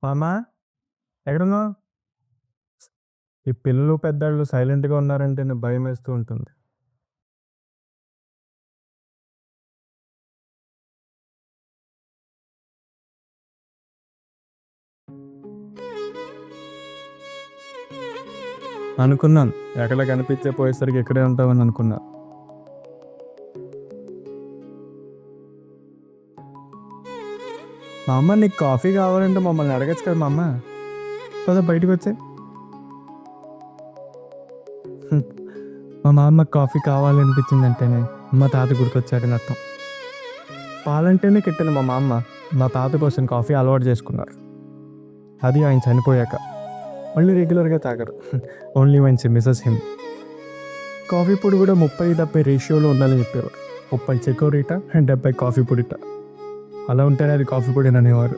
మామా ఎక్కడున్నావు? ఈ పిల్లలు పెద్దళ్ళు సైలెంట్‌గా ఉన్నారంటేనే భయమేస్తూ ఉంటుంది. అనుకున్నాను. ఎక్కడ కనిపించకపోయేసరికి ఇక్కడే ఉంటావని అనుకున్నా. మా అమ్మ నీకు కాఫీ కావాలంటే మమ్మల్ని అడగచ్చు కదా మా అమ్మ. పద బయటకొచ్చేయి. మా నాన్నకి కాఫీ కావాలనిపించిందంటేనే మా తాత గుర్తొచ్చాడని అర్థం. పాలంటేనే కిట్టను మా అమ్మ. మా తాత కోసం కాఫీ అలవాటు చేసుకున్నారు. అది ఆయన చనిపోయాక. మళ్ళీ రెగ్యులర్‌గా తాగరు. Only one she misses him. Coffee పొడి కూడా 30-70 రేషియోలో ఉండాలని చెప్పారు. 30 చెకోరీట అండ్ 70 కాఫీ పొడిట. అలా ఉంటేనే అది కాఫీ పొడి అనేవారు.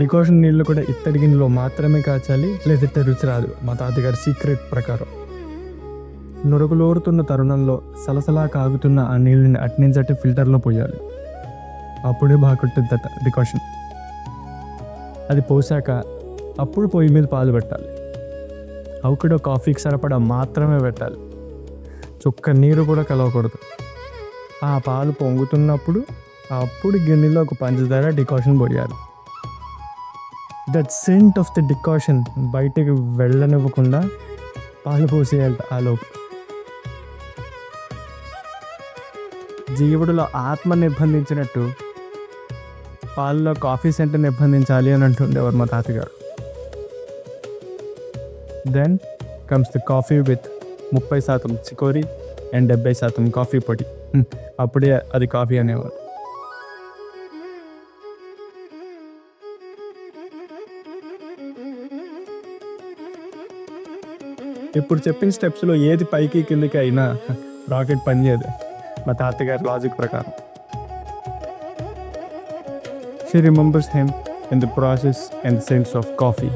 డికాషన్ నీళ్ళు కూడా ఇత్తడి గిన్నెలో మాత్రమే కాచాలి, లేదంటే రుచి రాదు మా తాతగారి సీక్రెట్ ప్రకారం. నురుగులోరుతున్న తరుణంలో సలసలా కాగుతున్న ఆ నీళ్ళని అట్నుంచటే ఫిల్టర్లో పోయాలి. అప్పుడే బాగుంటుందట డికాషన్. అది పోసాక అప్పుడు పొయ్యి మీద పాలు పెట్టాలి. అవి కూడా కాఫీకి సరిపడా మాత్రమే పెట్టాలి. చుక్క నీరు కూడా కలవకూడదు. ఆ పాలు పొంగుతున్నప్పుడు అప్పుడు గిన్నెలో ఒక పంచదార డికాషన్ పోయాలి. That scent of the decoction బయటకు వెళ్ళనివ్వకుండా పాలు పోసేయాలి. ఆ లోపు జీవుడిలో ఆత్మ నిర్బంధించినట్టు పాలలో కాఫీ సెంట్ నిర్బంధించాలి అని అంటుండేవారు మా తాతగారు. Then comes the coffee with 30% chicory and 70% coffee పొడి. అప్పుడే అది కాఫీ అనేవారు. ఇప్పుడు చెప్పిన స్టెప్స్లో ఏది పైకి కిందకి అయినా రాకెట్ పనిచేయదు మా తాతగారి లాజిక్ ప్రకారం. She remembers him in the process and sense of coffee.